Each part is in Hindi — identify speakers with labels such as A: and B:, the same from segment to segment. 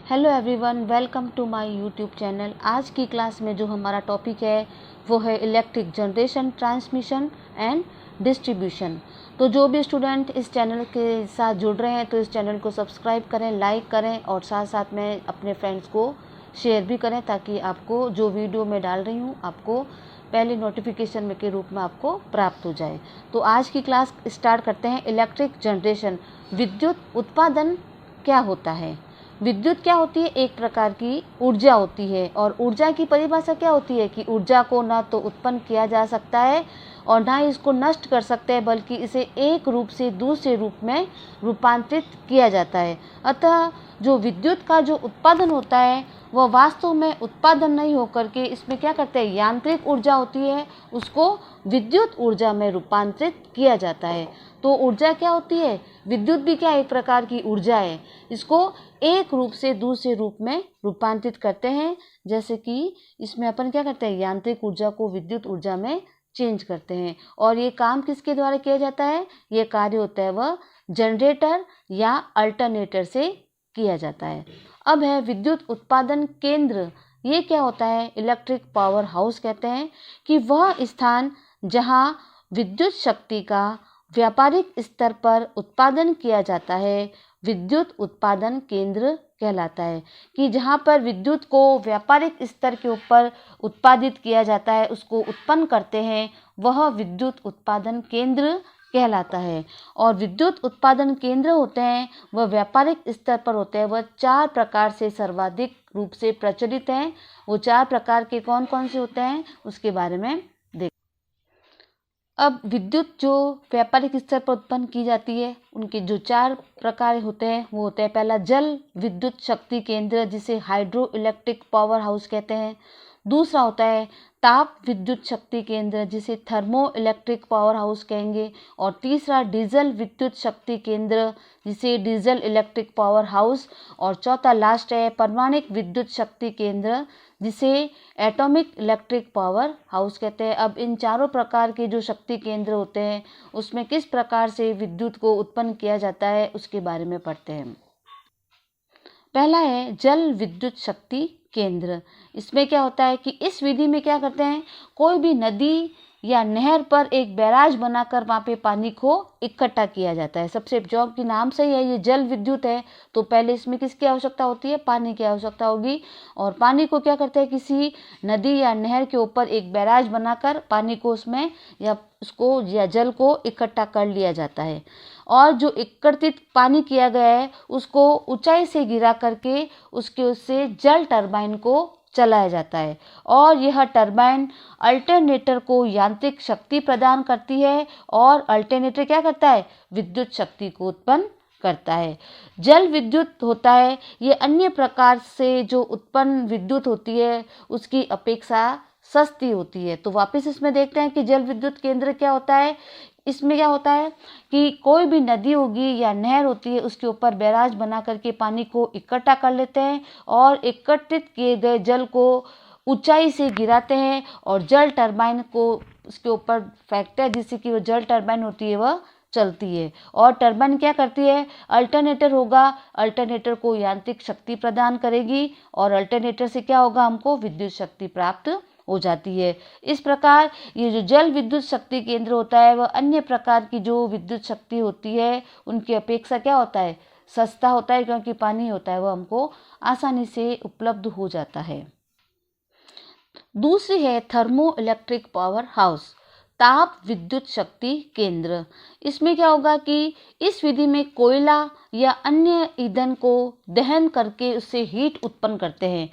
A: Hello everyone, welcome to my YouTube channel. आज की क्लास में जो हमारा टॉपिक है वो है electric generation, transmission and distribution. तो जो भी स्टूडेंट इस चैनल के साथ जुड़ रहे हैं तो इस चैनल को सब्सक्राइब करें, लाइक करें और साथ साथ में अपने फ्रेंड्स को शेयर भी करें ताकि आपको जो वीडियो मैं डाल रही हूँ आपको पहले नोटिफिकेशन में के रूप में आपको प्राप्त हो जाए। तो आज की क्लास स्टार्ट करते हैं। इलेक्ट्रिक जनरेशन, विद्युत उत्पादन क्या होता है? विद्युत क्या होती है? एक प्रकार की ऊर्जा होती है और ऊर्जा की परिभाषा क्या होती है कि ऊर्जा को ना तो उत्पन्न किया जा सकता है और ना ही इसको नष्ट कर सकते हैं, बल्कि इसे एक रूप से दूसरे रूप में रूपांतरित किया जाता है। अतः जो विद्युत का जो उत्पादन होता है वह वास्तव में उत्पादन नहीं होकर के इसमें क्या करते हैं, यांत्रिक ऊर्जा होती है, उसको विद्युत ऊर्जा में रूपांतरित किया जाता है। तो ऊर्जा क्या होती है? विद्युत भी क्या एक प्रकार की ऊर्जा है। इसको एक रूप से दूसरे रूप में रूपांतरित करते हैं। जैसे कि इसमें अपन क्या करते हैं, यांत्रिक ऊर्जा को विद्युत ऊर्जा में चेंज करते हैं। और ये काम किसके द्वारा किया जाता है? ये कार्य होता है वह जनरेटर या अल्टरनेटर से किया जाता है। अब है विद्युत उत्पादन केंद्र। ये क्या होता है? इलेक्ट्रिक पावर हाउस कहते हैं कि वह स्थान जहां विद्युत शक्ति का व्यापारिक स्तर पर उत्पादन किया जाता है, विद्युत उत्पादन केंद्र कहलाता है। कि जहाँ पर विद्युत को व्यापारिक स्तर के ऊपर उत्पादित किया जाता है, उसको उत्पन्न करते हैं, वह विद्युत उत्पादन केंद्र कहलाता है। और विद्युत उत्पादन केंद्र होते हैं वह व्यापारिक स्तर पर होते हैं। वह 4 प्रकार से सर्वाधिक रूप से प्रचलित हैं। वो 4 प्रकार के कौन कौन से होते हैं उसके बारे में देख। अब विद्युत जो व्यापारिक स्तर पर उत्पन्न की जाती है उनके जो 4 प्रकार होते हैं वो होते हैं, पहला जल विद्युत शक्ति केंद्र जिसे हाइड्रो इलेक्ट्रिक पावर हाउस कहते हैं। दूसरा होता है ताप विद्युत शक्ति केंद्र जिसे थर्मो इलेक्ट्रिक पावर हाउस कहेंगे। और तीसरा डीजल विद्युत शक्ति केंद्र जिसे डीजल इलेक्ट्रिक पावर हाउस। और चौथा लास्ट है परमाणुक विद्युत शक्ति केंद्र जिसे एटॉमिक इलेक्ट्रिक पावर हाउस कहते हैं। अब इन चारों प्रकार के जो शक्ति केंद्र होते हैं उसमें किस प्रकार से विद्युत को उत्पन्न किया जाता है उसके बारे में पढ़ते हैं। पहला है जल विद्युत शक्ति केंद्र। इसमें क्या होता है कि इस विधि में क्या करते हैं, कोई भी नदी या नहर पर एक बैराज बनाकर वहाँ पे पानी को इकट्ठा किया जाता है। सबसे जॉब की नाम से ही है, ये जल विद्युत है तो पहले इसमें किसकी आवश्यकता होती है? पानी की आवश्यकता होगी। और पानी को क्या करते हैं, किसी नदी या नहर के ऊपर एक बैराज बनाकर पानी को उसमें या जल को इकट्ठा कर लिया जाता है। और जो एकत्रित पानी किया गया है उसको ऊंचाई से गिरा करके उससे जल टरबाइन को चलाया जाता है। और यह टरबाइन अल्टरनेटर को यांत्रिक शक्ति प्रदान करती है और अल्टरनेटर क्या करता है? विद्युत शक्ति को उत्पन्न करता है। जल विद्युत होता है ये अन्य प्रकार से जो उत्पन्न विद्युत होती है उसकी अपेक्षा सस्ती होती है। तो वापस इसमें देखते हैं कि जल विद्युत केंद्र क्या होता है। इसमें क्या होता है कि कोई भी नदी होगी या नहर होती है उसके ऊपर बैराज बना करके पानी को इकट्ठा कर लेते हैं और एकत्रित किए गए जल को ऊंचाई से गिराते हैं और जल टरबाइन को उसके ऊपर फेंकते हैं जिससे कि वो जल टरबाइन होती है वह चलती है। और टरबाइन क्या करती है? अल्टरनेटर होगा, अल्टरनेटर को यांत्रिक शक्ति प्रदान करेगी और अल्टरनेटर से क्या होगा, हमको विद्युत शक्ति प्राप्त हो जाती है। इस प्रकार ये जो जल विद्युत शक्ति केंद्र होता है वह अन्य प्रकार की जो विद्युत शक्ति होती है उनकी अपेक्षा क्या होता है? सस्ता होता है, क्योंकि पानी होता है वह हमको आसानी से उपलब्ध हो जाता है। दूसरी है थर्मो इलेक्ट्रिक पावर हाउस, ताप विद्युत शक्ति केंद्र। इसमें क्या होगा कि इस विधि में कोयला या अन्य ईंधन को दहन करके उससे हीट उत्पन्न करते हैं।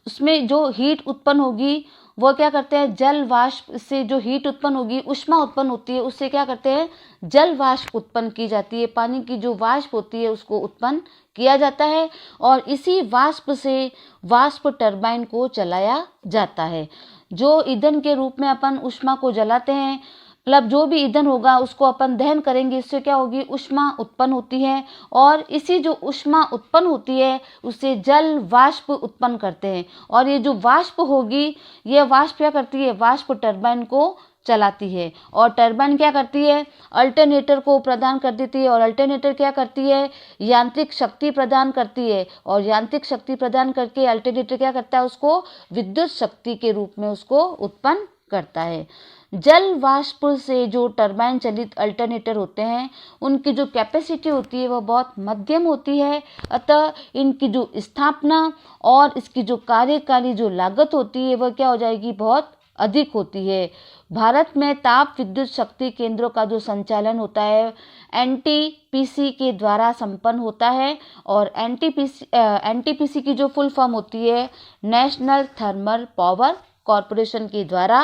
A: उसमें जो हीट उत्पन्न होगी वो क्या करते हैं, जल वाष्प से जो हीट उत्पन्न होगी, उष्मा उत्पन्न होती है, उससे क्या करते हैं, जल वाष्प उत्पन्न की जाती है। पानी की जो वाष्प होती है उसको उत्पन्न किया जाता है और इसी वाष्प से वाष्प टरबाइन को चलाया जाता है। जो ईंधन के रूप में अपन उष्मा को जलाते हैं, मतलब जो भी ईंधन होगा उसको अपन दहन करेंगे, इससे क्या होगी, उष्मा उत्पन्न होती है और इसी जो उष्मा उत्पन्न होती है उससे जल वाष्प उत्पन्न करते हैं। और ये जो वाष्प होगी, ये वाष्प क्या करती है, वाष्प टरबाइन को चलाती है। और टरबाइन क्या करती है, अल्टरनेटर को प्रदान कर देती है, और अल्टरनेटर क्या करती है, यांत्रिक शक्ति प्रदान करती है, और यांत्रिक शक्ति प्रदान करके अल्टरनेटर क्या करता है, उसको विद्युत शक्ति के रूप में उसको उत्पन्न करता है। जल वाष्प से जो टरबाइन चलित अल्टरनेटर होते हैं उनकी जो कैपेसिटी होती है वह बहुत मध्यम होती है, अतः इनकी जो स्थापना और इसकी जो कार्यकारी जो लागत होती है वह क्या हो जाएगी, बहुत अधिक होती है। भारत में ताप विद्युत शक्ति केंद्रों का जो संचालन होता है एनटीपीसी के द्वारा संपन्न होता है, और एनटीपीसी की जो फुल फॉर्म होती है नेशनल थर्मल पावर कॉरपोरेशन के द्वारा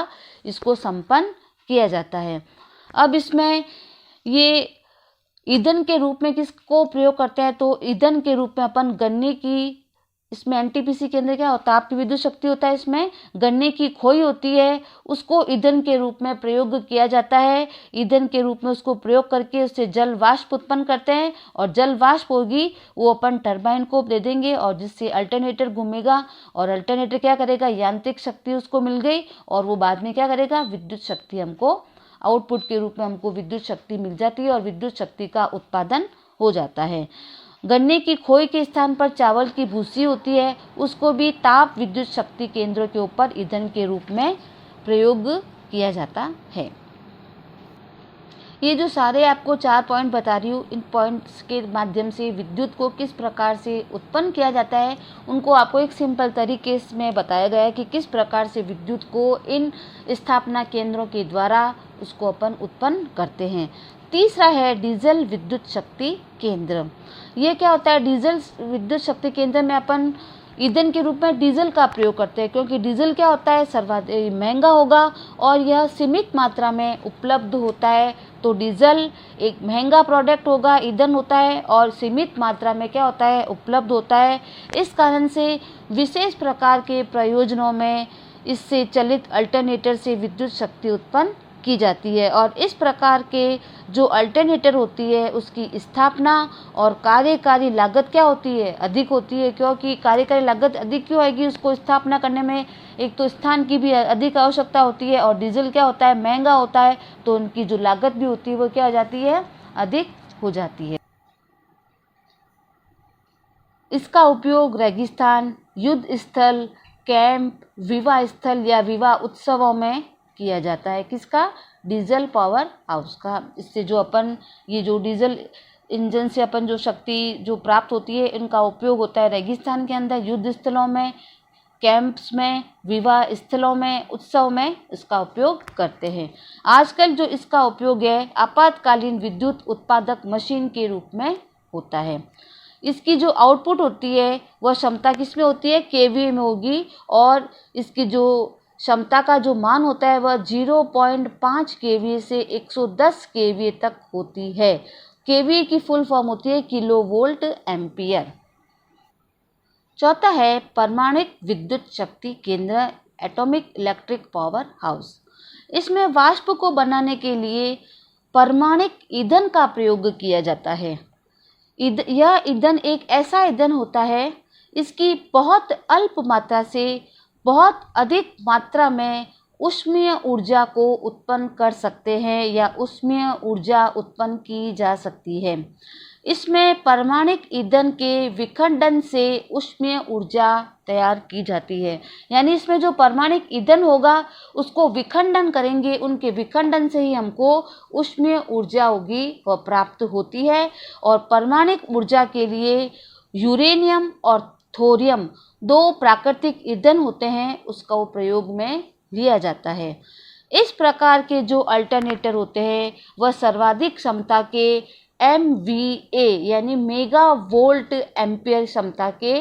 A: इसको संपन्न किया जाता है। अब इसमें ये ईंधन के रूप में किसको प्रयोग करते हैं, तो ईंधन के रूप में अपन गन्ने की, इसमें एनटीपीसी के अंदर क्या होता है, ताप विद्युत शक्ति होता है, इसमें गन्ने की खोई होती है, उसको ईंधन के रूप में प्रयोग किया जाता है। ईंधन के रूप में उसको प्रयोग करके उससे जल वाष्प उत्पन्न करते हैं, और जल वाष्प होगी वो अपन टरबाइन को दे देंगे, और जिससे अल्टरनेटर घूमेगा, और अल्टरनेटर क्या करेगा, यांत्रिक शक्ति उसको मिल गई, और वो बाद में क्या करेगा, विद्युत शक्ति हमको आउटपुट के रूप में हमको विद्युत शक्ति मिल जाती है, और विद्युत शक्ति का उत्पादन हो जाता है। गन्ने की खोई के स्थान पर चावल की भूसी होती है, उसको भी ताप विद्युत शक्ति केंद्रों के ऊपर ईंधन के रूप में प्रयोग किया जाता है। ये जो सारे आपको 4 पॉइंट बता रही हूँ, इन पॉइंट्स के माध्यम से विद्युत को किस प्रकार से उत्पन्न किया जाता है उनको आपको एक सिंपल तरीके में बताया गया है कि किस प्रकार से विद्युत को इन स्थापना केंद्रों के द्वारा उसको अपन उत्पन्न करते हैं। तीसरा है डीजल विद्युत शक्ति केंद्र। ये क्या होता है, डीजल विद्युत शक्ति केंद्र में अपन ईंधन के रूप में डीजल का प्रयोग करते हैं, क्योंकि डीजल क्या होता है, सर्वाधिक महंगा होगा और यह सीमित मात्रा में उपलब्ध होता है। तो डीजल एक महंगा प्रोडक्ट होगा, ईंधन होता है और सीमित मात्रा में क्या होता है, उपलब्ध होता है। इस कारण से विशेष प्रकार के प्रयोजनों में इससे चलित अल्टरनेटर से विद्युत शक्ति उत्पन्न की जाती है, और इस प्रकार के जो अल्टरनेटर होती है उसकी स्थापना और कार्यकारी लागत क्या होती है, अधिक होती है। क्योंकि कार्यकारी लागत अधिक क्यों आएगी, उसको स्थापना करने में एक तो स्थान की भी अधिक आवश्यकता होती है, और डीजल क्या होता है, महंगा होता है, तो उनकी जो लागत भी होती है वो क्या हो जाती है, अधिक हो जाती है। इसका उपयोग रेगिस्तान, युद्ध स्थल, कैंप, विवाह स्थल या विवाह उत्सवों में किया जाता है। किसका, डीजल पावर हाउस का। इससे जो अपन ये जो डीजल इंजन से अपन जो शक्ति जो प्राप्त होती है इनका उपयोग होता है रेगिस्तान के अंदर, युद्ध स्थलों में, कैंप्स में, विवाह स्थलों में, उत्सव में इसका उपयोग करते हैं। आजकल जो इसका उपयोग है आपातकालीन विद्युत उत्पादक मशीन के रूप में होता है। इसकी जो आउटपुट होती है वह क्षमता किसमें होती है, केवीए में होगी, और इसकी जो क्षमता का जो मान होता है वह 0.5 केवीए से 110 केवीए तक होती है। केवीए की फुल फॉर्म होती है किलो वोल्ट एम्पियर। चौथा है परमाणुक विद्युत शक्ति केंद्र, एटॉमिक इलेक्ट्रिक पावर हाउस। इसमें वाष्प को बनाने के लिए परमाणुक ईंधन का प्रयोग किया जाता है। यह ईंधन एक ऐसा ईंधन होता है, इसकी बहुत अल्प मात्रा से बहुत अधिक मात्रा में ऊष्मीय ऊर्जा को उत्पन्न कर सकते हैं या ऊष्मीय ऊर्जा उत्पन्न की जा सकती है। इसमें परमाणुक ईंधन के विखंडन से ऊष्मीय ऊर्जा तैयार की जाती है। यानी इसमें जो परमाणुक ईंधन होगा उसको विखंडन करेंगे, उनके विखंडन से ही हमको ऊष्मीय ऊर्जा होगी वह प्राप्त होती है। और परमाणुक ऊर्जा के लिए यूरेनियम और थोरियम 2 प्राकृतिक ईंधन होते हैं, उसका प्रयोग में लिया जाता है। इस प्रकार के जो अल्टरनेटर होते हैं वह सर्वाधिक क्षमता के MVA यानी मेगा वोल्ट एम्पियर क्षमता के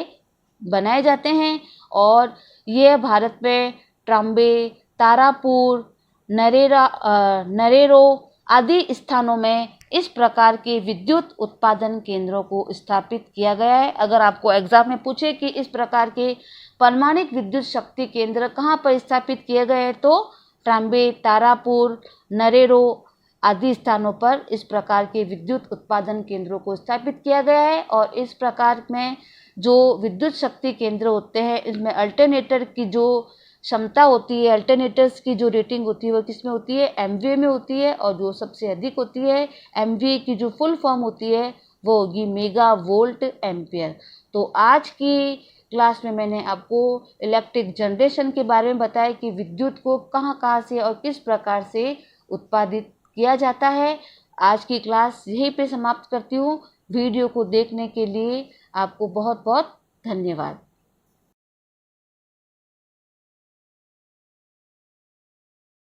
A: बनाए जाते हैं, और ये भारत में ट्राम्बे, तारापुर, नरेरो आदि स्थानों में इस प्रकार के विद्युत उत्पादन केंद्रों को स्थापित किया गया है। अगर आपको एग्जाम में पूछे कि इस प्रकार के परमाणुक विद्युत शक्ति केंद्र कहाँ पर स्थापित किए गए हैं, तो ट्राम्बे, तारापुर, नरेरो आदि स्थानों पर इस प्रकार के विद्युत उत्पादन केंद्रों को स्थापित किया गया है। और इस प्रकार में जो विद्युत शक्ति केंद्र होते हैं इसमें अल्टरनेटर की जो क्षमता होती है, अल्टरनेटर्स की जो रेटिंग होती है वो किस में होती है, एमवीए में होती है, और जो सबसे अधिक होती है एमवीए की जो फुल फॉर्म होती है वो होगी मेगा वोल्ट एम्पियर। तो आज की क्लास में मैंने आपको इलेक्ट्रिक जनरेशन के बारे में बताया कि विद्युत को कहाँ कहाँ से और किस प्रकार से उत्पादित किया जाता है। आज की क्लास यहीं पे समाप्त करती हूँ। वीडियो को देखने के लिए आपको बहुत बहुत धन्यवाद।